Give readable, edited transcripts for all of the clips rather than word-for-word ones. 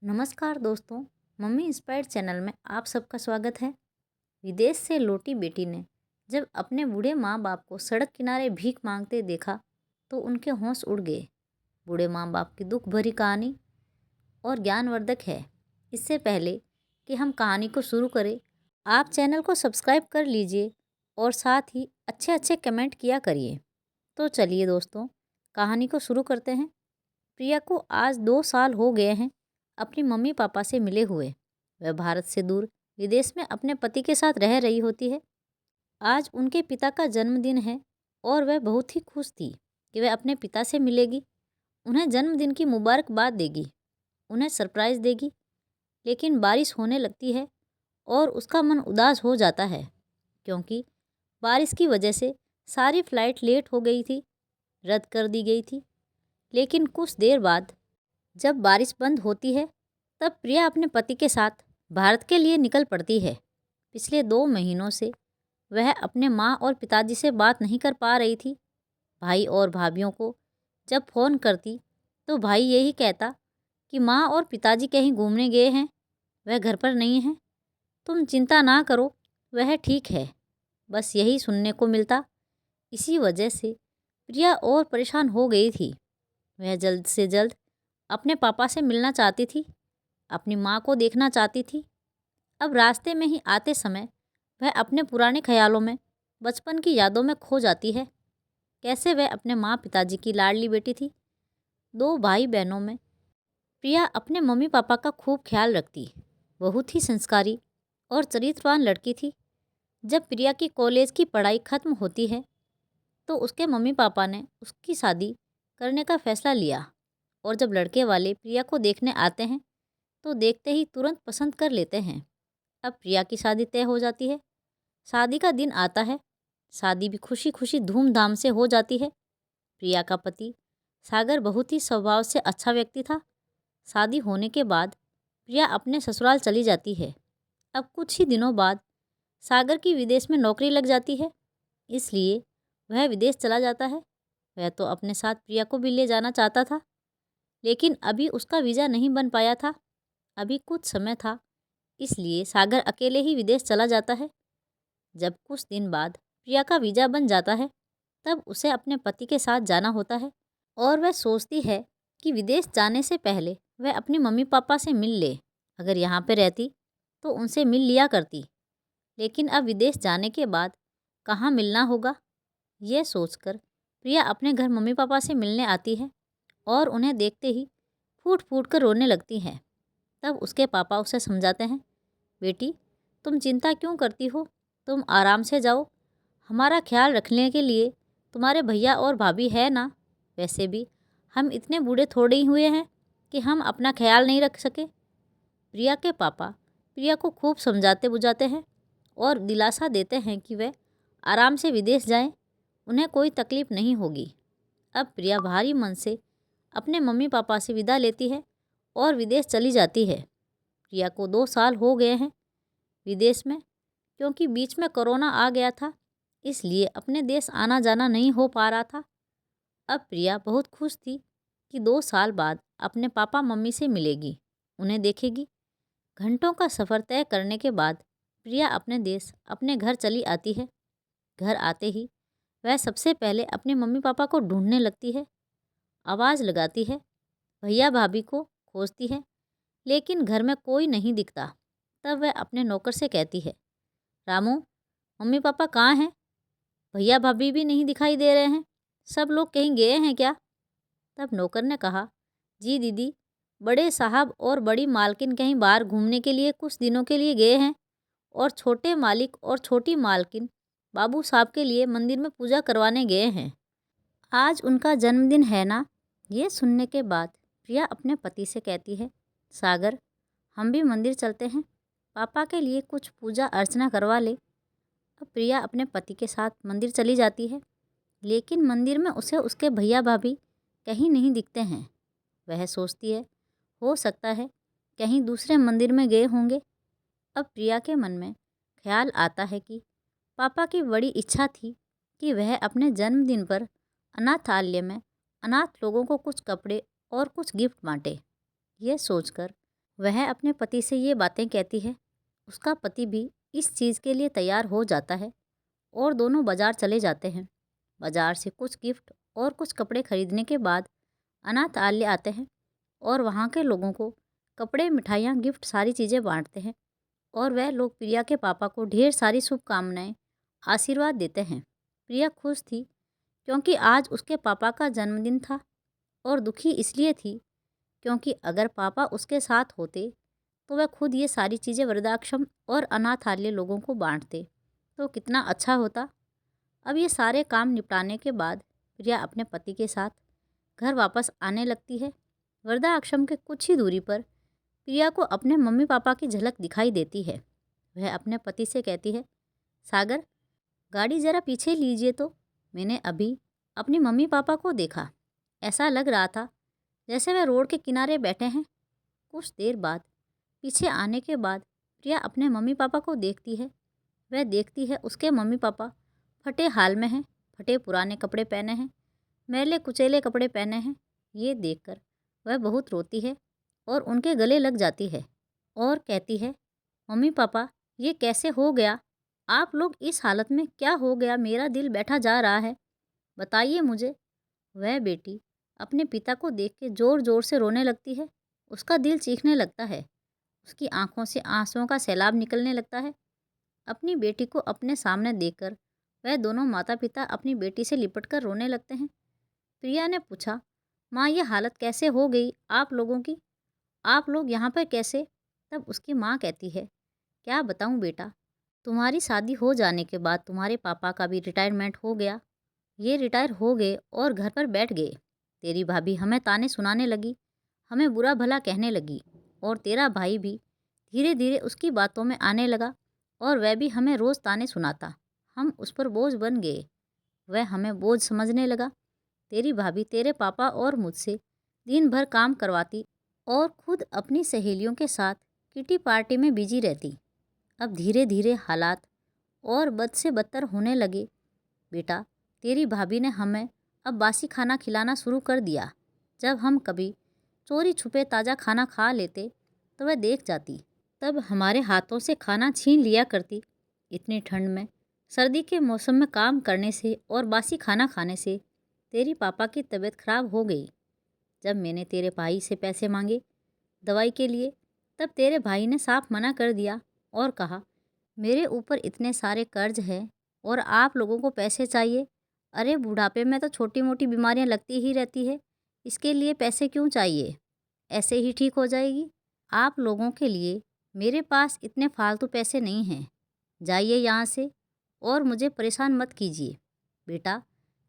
नमस्कार दोस्तों, mummy inspired channel में आप सबका स्वागत है। विदेश से लौटी बेटी ने जब अपने बूढ़े माँ बाप को सड़क किनारे भीख मांगते देखा तो उनके होश उड़ गए। बूढ़े माँ बाप की दुख भरी कहानी और ज्ञानवर्धक है। इससे पहले कि हम कहानी को शुरू करें, आप चैनल को सब्सक्राइब कर लीजिए और साथ ही अच्छे अच्छे कमेंट किया करिए। तो चलिए दोस्तों, कहानी को शुरू करते हैं। प्रिया को आज 2 साल हो गए हैं अपनी मम्मी पापा से मिले हुए। वह भारत से दूर विदेश में अपने पति के साथ रह रही होती है। आज उनके पिता का जन्मदिन है और वह बहुत ही खुश थी कि वह अपने पिता से मिलेगी, उन्हें जन्मदिन की मुबारकबाद देगी, उन्हें सरप्राइज़ देगी। लेकिन बारिश होने लगती है और उसका मन उदास हो जाता है क्योंकि बारिश की वजह से सारी फ्लाइट लेट हो गई थी, रद्द कर दी गई थी। लेकिन कुछ देर बाद जब बारिश बंद होती है तब प्रिया अपने पति के साथ भारत के लिए निकल पड़ती है। पिछले 2 महीनों से वह अपने माँ और पिताजी से बात नहीं कर पा रही थी। भाई और भाभीियों को जब फ़ोन करती तो भाई यही कहता कि माँ और पिताजी कहीं घूमने गए हैं, वह घर पर नहीं हैं। तुम चिंता ना करो, वह ठीक है, बस यही सुनने को मिलता। इसी वजह से प्रिया और परेशान हो गई थी। वह जल्द से जल्द अपने पापा से मिलना चाहती थी, अपनी माँ को देखना चाहती थी। अब रास्ते में ही आते समय वह अपने पुराने ख्यालों में, बचपन की यादों में खो जाती है। कैसे वह अपने माँ पिताजी की लाडली बेटी थी। 2 भाई बहनों में प्रिया अपने मम्मी पापा का खूब ख्याल रखती, बहुत ही संस्कारी और चरित्रवान लड़की थी। जब प्रिया की कॉलेज की पढ़ाई खत्म होती है तो उसके मम्मी पापा ने उसकी शादी करने का फैसला लिया और जब लड़के वाले प्रिया को देखने आते हैं तो देखते ही तुरंत पसंद कर लेते हैं। अब प्रिया की शादी तय हो जाती है। शादी का दिन आता है। शादी भी खुशी खुशी धूमधाम से हो जाती है। प्रिया का पति सागर बहुत ही स्वभाव से अच्छा व्यक्ति था। शादी होने के बाद प्रिया अपने ससुराल चली जाती है। अब कुछ ही दिनों बाद सागर की विदेश में नौकरी लग जाती है, इसलिए वह विदेश चला जाता है। वह तो अपने साथ प्रिया को भी ले जाना चाहता था, लेकिन अभी उसका वीज़ा नहीं बन पाया था। अभी कुछ समय था, इसलिए सागर अकेले ही विदेश चला जाता है। जब कुछ दिन बाद प्रिया का वीज़ा बन जाता है तब उसे अपने पति के साथ जाना होता है और वह सोचती है कि विदेश जाने से पहले वह अपनी मम्मी पापा से मिल ले। अगर यहाँ पे रहती तो उनसे मिल लिया करती, लेकिन अब विदेश जाने के बाद कहाँ मिलना होगा, ये सोचकर प्रिया अपने घर मम्मी पापा से मिलने आती है और उन्हें देखते ही फूट फूट कर रोने लगती हैं। तब उसके पापा उसे समझाते हैं, बेटी तुम चिंता क्यों करती हो, तुम आराम से जाओ, हमारा ख्याल रखने के लिए तुम्हारे भैया और भाभी है ना। वैसे भी हम इतने बूढ़े थोड़े ही हुए हैं कि हम अपना ख्याल नहीं रख सके। प्रिया के पापा प्रिया को खूब समझाते बुझाते हैं और दिलासा देते हैं कि वह आराम से विदेश जाएं, उन्हें कोई तकलीफ़ नहीं होगी। अब प्रिया भारी मन से अपने मम्मी पापा से विदा लेती है और विदेश चली जाती है। प्रिया को 2 साल हो गए हैं विदेश में, क्योंकि बीच में कोरोना आ गया था, इसलिए अपने देश आना जाना नहीं हो पा रहा था। अब प्रिया बहुत खुश थी कि 2 साल बाद अपने पापा मम्मी से मिलेगी, उन्हें देखेगी। घंटों का सफ़र तय करने के बाद प्रिया अपने देश, अपने घर चली आती है। घर आते ही वह सबसे पहले अपने मम्मी पापा को ढूंढने लगती है, आवाज़ लगाती है, भैया भाभी को खोजती है, लेकिन घर में कोई नहीं दिखता। तब वह अपने नौकर से कहती है, रामू मम्मी पापा कहाँ हैं, भैया भाभी भी नहीं दिखाई दे रहे हैं, सब लोग कहीं गए हैं क्या। तब नौकर ने कहा, जी दीदी, बड़े साहब और बड़ी मालकिन कहीं बाहर घूमने के लिए कुछ दिनों के लिए गए हैं और छोटे मालिक और छोटी मालकिन बाबू साहब के लिए मंदिर में पूजा करवाने गए हैं। आज उनका जन्मदिन है ना। ये सुनने के बाद प्रिया अपने पति से कहती है, सागर हम भी मंदिर चलते हैं, पापा के लिए कुछ पूजा अर्चना करवा ले। अब प्रिया अपने पति के साथ मंदिर चली जाती है, लेकिन मंदिर में उसे उसके भैया भाभी कहीं नहीं दिखते हैं। वह सोचती है, हो सकता है कहीं दूसरे मंदिर में गए होंगे। अब प्रिया के मन में ख्याल आता है कि पापा की बड़ी इच्छा थी कि वह अपने जन्मदिन पर अनाथालय में अनाथ लोगों को कुछ कपड़े और कुछ गिफ्ट बांटे। ये सोचकर वह अपने पति से ये बातें कहती है। उसका पति भी इस चीज़ के लिए तैयार हो जाता है और दोनों बाजार चले जाते हैं। बाजार से कुछ गिफ्ट और कुछ कपड़े खरीदने के बाद अनाथालय आते हैं और वहाँ के लोगों को कपड़े, मिठाइयाँ, गिफ्ट सारी चीज़ें बांटते हैं और वह लोग प्रिया के पापा को ढेर सारी शुभकामनाएं, आशीर्वाद देते हैं। प्रिया खुश थी क्योंकि आज उसके पापा का जन्मदिन था और दुखी इसलिए थी क्योंकि अगर पापा उसके साथ होते तो वह खुद ये सारी चीज़ें वृद्धाश्रम और अनाथालय लोगों को बांटते तो कितना अच्छा होता। अब ये सारे काम निपटाने के बाद प्रिया अपने पति के साथ घर वापस आने लगती है। वृद्धाश्रम के कुछ ही दूरी पर प्रिया को अपने मम्मी पापा की झलक दिखाई देती है। वह अपने पति से कहती है, सागर, गाड़ी ज़रा पीछे लीजिए तो। मैंने अभी अपने मम्मी पापा को देखा, ऐसा लग रहा था जैसे वह रोड के किनारे बैठे हैं। कुछ देर बाद पीछे आने के बाद प्रिया अपने मम्मी पापा को देखती है। वह देखती है उसके मम्मी पापा फटे हाल में हैं, फटे पुराने कपड़े पहने हैं, मैले कुचेले कपड़े पहने हैं। ये देखकर वह बहुत रोती है और उनके गले लग जाती है और कहती है, मम्मी पापा, ये कैसे हो गया? आप लोग इस हालत में क्या हो गया? मेरा दिल बैठा जा रहा है, बताइए मुझे। वह बेटी अपने पिता को देख के ज़ोर ज़ोर से रोने लगती है। उसका दिल चीखने लगता है। उसकी आंखों से आंसुओं का सैलाब निकलने लगता है। अपनी बेटी को अपने सामने देखकर वह दोनों माता पिता अपनी बेटी से लिपटकर रोने लगते हैं। प्रिया ने पूछा, माँ, ये हालत कैसे हो गई आप लोगों की? आप लोग यहाँ पर कैसे? तब उसकी माँ कहती है, क्या बताऊँ बेटा, तुम्हारी शादी हो जाने के बाद तुम्हारे पापा का भी रिटायरमेंट हो गया। ये रिटायर हो गए और घर पर बैठ गए। तेरी भाभी हमें ताने सुनाने लगी, हमें बुरा भला कहने लगी और तेरा भाई भी धीरे धीरे उसकी बातों में आने लगा और वह भी हमें रोज़ ताने सुनाता। हम उस पर बोझ बन गए। वह हमें बोझ समझने लगा। तेरी भाभी तेरे पापा और मुझसे दिन भर काम करवाती और खुद अपनी सहेलियों के साथ किटी पार्टी में बिजी रहती। अब धीरे धीरे हालात और बद से बदतर होने लगे। बेटा, तेरी भाभी ने हमें अब बासी खाना खिलाना शुरू कर दिया। जब हम कभी चोरी छुपे ताज़ा खाना खा लेते तो वह देख जाती, तब हमारे हाथों से खाना छीन लिया करती। इतनी ठंड में, सर्दी के मौसम में काम करने से और बासी खाना खाने से तेरी पापा की तबीयत खराब हो गई। जब मैंने तेरे भाई से पैसे मांगे दवाई के लिए, तब तेरे भाई ने साफ मना कर दिया और कहा, मेरे ऊपर इतने सारे कर्ज हैं और आप लोगों को पैसे चाहिए। अरे बुढ़ापे में तो छोटी मोटी बीमारियां लगती ही रहती है, इसके लिए पैसे क्यों चाहिए? ऐसे ही ठीक हो जाएगी। आप लोगों के लिए मेरे पास इतने फालतू पैसे नहीं हैं। जाइए यहाँ से और मुझे परेशान मत कीजिए। बेटा,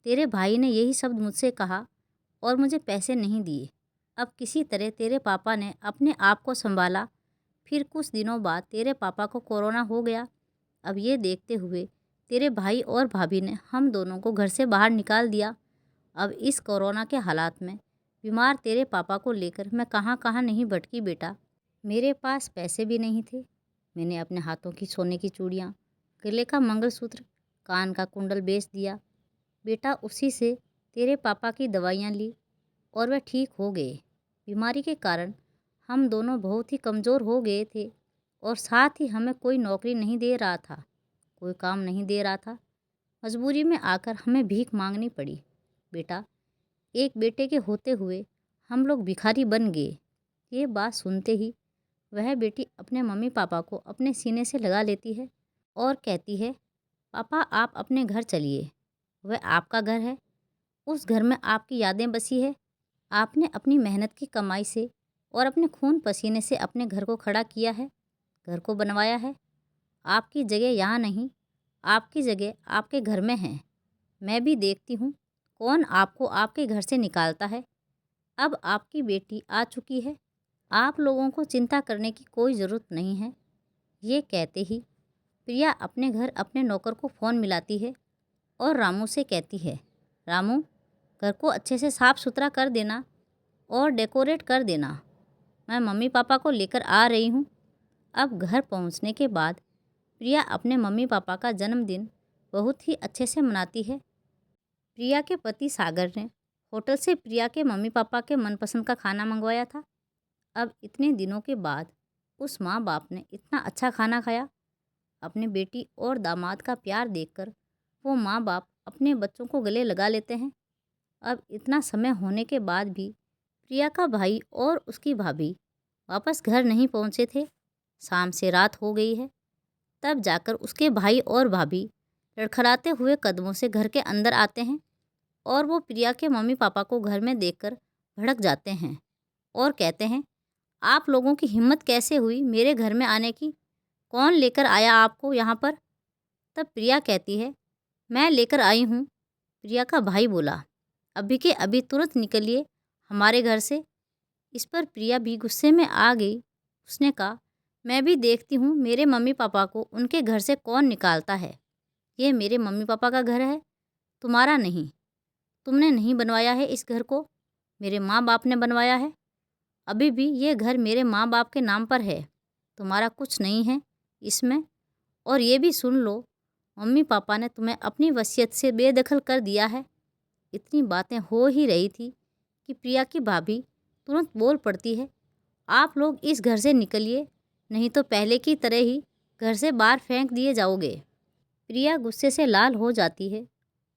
तेरे भाई ने यही शब्द मुझसे कहा और मुझे पैसे नहीं दिए। अब किसी तरह तेरे पापा ने अपने आप को संभाला। फिर कुछ दिनों बाद तेरे पापा को कोरोना हो गया। अब ये देखते हुए तेरे भाई और भाभी ने हम दोनों को घर से बाहर निकाल दिया। अब इस कोरोना के हालात में बीमार तेरे पापा को लेकर मैं कहाँ कहाँ नहीं भटकी बेटा। मेरे पास पैसे भी नहीं थे। मैंने अपने हाथों की सोने की चूड़ियाँ, गले का मंगलसूत्र, कान का कुंडल बेच दिया। बेटा, उसी से तेरे पापा की दवाइयाँ ली और वह ठीक हो गए। बीमारी के कारण हम दोनों बहुत ही कमज़ोर हो गए थे और साथ ही हमें कोई नौकरी नहीं दे रहा था, कोई काम नहीं दे रहा था। मजबूरी में आकर हमें भीख मांगनी पड़ी। बेटा, एक बेटे के होते हुए हम लोग भिखारी बन गए। ये बात सुनते ही वह बेटी अपने मम्मी पापा को अपने सीने से लगा लेती है और कहती है, पापा, आप अपने घर चलिए। वह आपका घर है। उस घर में आपकी यादें बसी है। आपने अपनी मेहनत की कमाई से और अपने खून पसीने से अपने घर को खड़ा किया है, घर को बनवाया है। आपकी जगह यहाँ नहीं, आपकी जगह आपके घर में है। मैं भी देखती हूँ कौन आपको आपके घर से निकालता है। अब आपकी बेटी आ चुकी है, आप लोगों को चिंता करने की कोई ज़रूरत नहीं है। ये कहते ही प्रिया अपने घर अपने नौकर को फ़ोन मिलाती है और रामू से कहती है, रामू, घर को अच्छे से साफ़ सुथरा कर देना और डेकोरेट कर देना। मैं मम्मी पापा को लेकर आ रही हूँ। अब घर पहुँचने के बाद प्रिया अपने मम्मी पापा का जन्मदिन बहुत ही अच्छे से मनाती है। प्रिया के पति सागर ने होटल से प्रिया के मम्मी पापा के मनपसंद का खाना मंगवाया था। अब इतने दिनों के बाद उस माँ बाप ने इतना अच्छा खाना खाया। अपनी बेटी और दामाद का प्यार देखकर वो माँ बाप अपने बच्चों को गले लगा लेते हैं। अब इतना समय होने के बाद भी प्रिया का भाई और उसकी भाभी वापस घर नहीं पहुँचे थे। शाम से रात हो गई है, तब जाकर उसके भाई और भाभी लड़खड़ाते हुए कदमों से घर के अंदर आते हैं और वो प्रिया के मम्मी पापा को घर में देखकर भड़क जाते हैं और कहते हैं, आप लोगों की हिम्मत कैसे हुई मेरे घर में आने की? कौन लेकर आया आपको यहाँ पर? तब प्रिया कहती है, मैं लेकर आई हूँ। प्रिया का भाई बोला, अभी के अभी तुरंत निकलिए हमारे घर से। इस पर प्रिया भी गुस्से में आ गई। उसने कहा, मैं भी देखती हूँ मेरे मम्मी पापा को उनके घर से कौन निकालता है। ये मेरे मम्मी पापा का घर है, तुम्हारा नहीं। तुमने नहीं बनवाया है इस घर को, मेरे माँ बाप ने बनवाया है। अभी भी ये घर मेरे माँ बाप के नाम पर है, तुम्हारा कुछ नहीं है इसमें। और ये भी सुन लो, मम्मी पापा ने तुम्हें अपनी वसीयत से बेदखल कर दिया है। इतनी बातें हो ही रही थी कि प्रिया की भाभी तुरंत बोल पड़ती है, आप लोग इस घर से निकलिए, नहीं तो पहले की तरह ही घर से बाहर फेंक दिए जाओगे। प्रिया गुस्से से लाल हो जाती है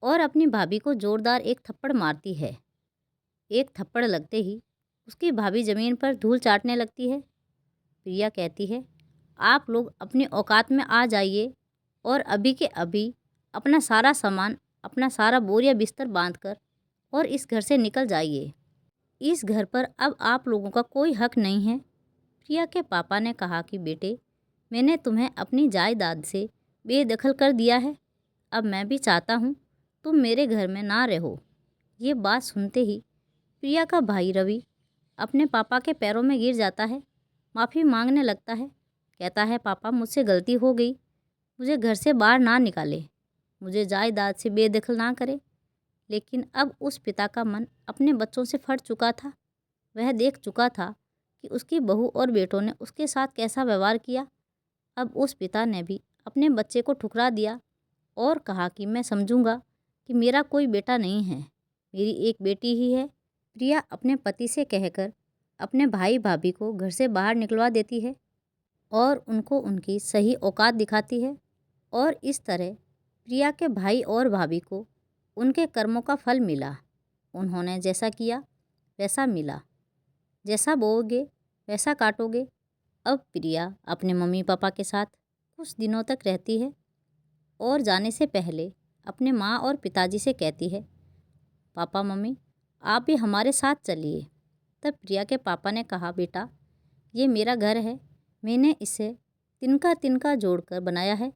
और अपनी भाभी को जोरदार एक थप्पड़ मारती है। एक थप्पड़ लगते ही उसकी भाभी ज़मीन पर धूल चाटने लगती है। प्रिया कहती है, आप लोग अपनी औकात में आ जाइए और अभी के अभी अपना सारा सामान, अपना सारा बोरिया बिस्तर बांधकर और इस घर से निकल जाइए। इस घर पर अब आप लोगों का कोई हक नहीं है। प्रिया के पापा ने कहा कि बेटे, मैंने तुम्हें अपनी जायदाद से बेदखल कर दिया है। अब मैं भी चाहता हूँ तुम मेरे घर में ना रहो। ये बात सुनते ही प्रिया का भाई रवि अपने पापा के पैरों में गिर जाता है, माफ़ी मांगने लगता है। कहता है, पापा मुझसे गलती हो गई, मुझे घर से बाहर ना निकाले, मुझे जायदाद से बेदखल ना करे। लेकिन अब उस पिता का मन अपने बच्चों से फट चुका था। वह देख चुका था कि उसकी बहू और बेटों ने उसके साथ कैसा व्यवहार किया। अब उस पिता ने भी अपने बच्चे को ठुकरा दिया और कहा कि मैं समझूंगा कि मेरा कोई बेटा नहीं है, मेरी एक बेटी ही है। प्रिया अपने पति से कहकर अपने भाई भाभी को घर से बाहर निकलवा देती है और उनको उनकी सही औकात दिखाती है। और इस तरह प्रिया के भाई और भाभी को उनके कर्मों का फल मिला। उन्होंने जैसा किया वैसा मिला, जैसा बोओगे वैसा काटोगे। अब प्रिया अपने मम्मी पापा के साथ कुछ दिनों तक रहती है और जाने से पहले अपने माँ और पिताजी से कहती है, पापा मम्मी आप भी हमारे साथ चलिए। तब प्रिया के पापा ने कहा, बेटा ये मेरा घर है, मैंने इसे तिनका तिनका जोड़कर बनाया है,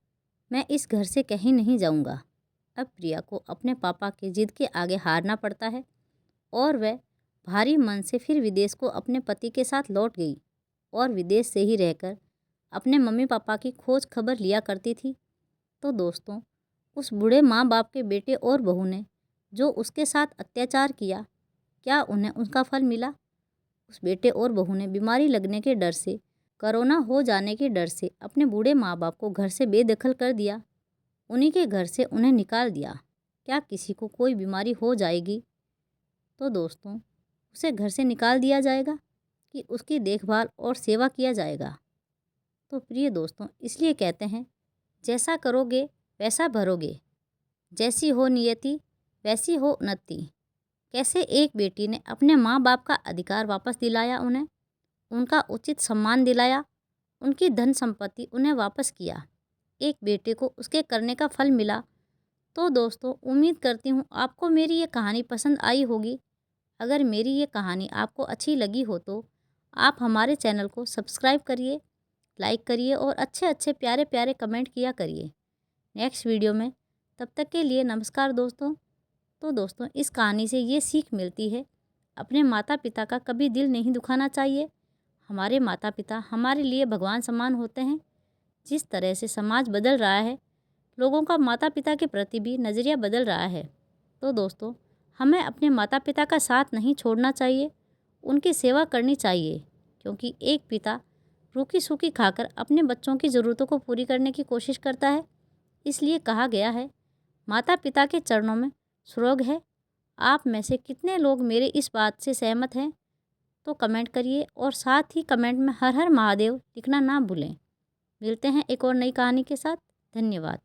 मैं इस घर से कहीं नहीं जाऊंगा। अब प्रिया को अपने पापा की जिद के आगे हारना पड़ता है और वह भारी मन से फिर विदेश को अपने पति के साथ लौट गई और विदेश से ही रहकर अपने मम्मी पापा की खोज खबर लिया करती थी। तो दोस्तों, उस बूढ़े माँ बाप के बेटे और बहू ने जो उसके साथ अत्याचार किया, क्या उन्हें उसका फल मिला? उस बेटे और बहू ने बीमारी लगने के डर से, कोरोना हो जाने के डर से अपने बूढ़े माँ बाप को घर से बेदखल कर दिया, उन्हीं के घर से उन्हें निकाल दिया। क्या किसी को कोई बीमारी हो जाएगी तो दोस्तों उसे घर से निकाल दिया जाएगा कि उसकी देखभाल और सेवा किया जाएगा? तो प्रिय दोस्तों, इसलिए कहते हैं, जैसा करोगे वैसा भरोगे, जैसी हो नियति वैसी हो उन्नति। कैसे एक बेटी ने अपने माँ बाप का अधिकार वापस दिलाया, उन्हें उनका उचित सम्मान दिलाया, उनकी धन संपत्ति उन्हें वापस किया, एक बेटे को उसके करने का फल मिला। तो दोस्तों, उम्मीद करती हूँ आपको मेरी ये कहानी पसंद आई होगी। अगर मेरी ये कहानी आपको अच्छी लगी हो तो आप हमारे चैनल को सब्सक्राइब करिए, लाइक करिए और अच्छे अच्छे प्यारे प्यारे कमेंट किया करिए नेक्स्ट वीडियो में। तब तक के लिए नमस्कार दोस्तों। तो दोस्तों, इस कहानी से ये सीख मिलती है, अपने माता पिता का कभी दिल नहीं दुखाना चाहिए। हमारे माता पिता हमारे लिए भगवान समान होते हैं। जिस तरह से समाज बदल रहा है, लोगों का माता पिता के प्रति भी नज़रिया बदल रहा है। तो दोस्तों, हमें अपने माता पिता का साथ नहीं छोड़ना चाहिए, उनकी सेवा करनी चाहिए, क्योंकि एक पिता रूखी सूखी खाकर अपने बच्चों की ज़रूरतों को पूरी करने की कोशिश करता है। इसलिए कहा गया है, माता पिता के चरणों में स्वर्ग है। आप में से कितने लोग मेरे इस बात से सहमत हैं? तो कमेंट करिए और साथ ही कमेंट में हर हर महादेव लिखना ना भूलें। मिलते हैं एक और नई कहानी के साथ। धन्यवाद।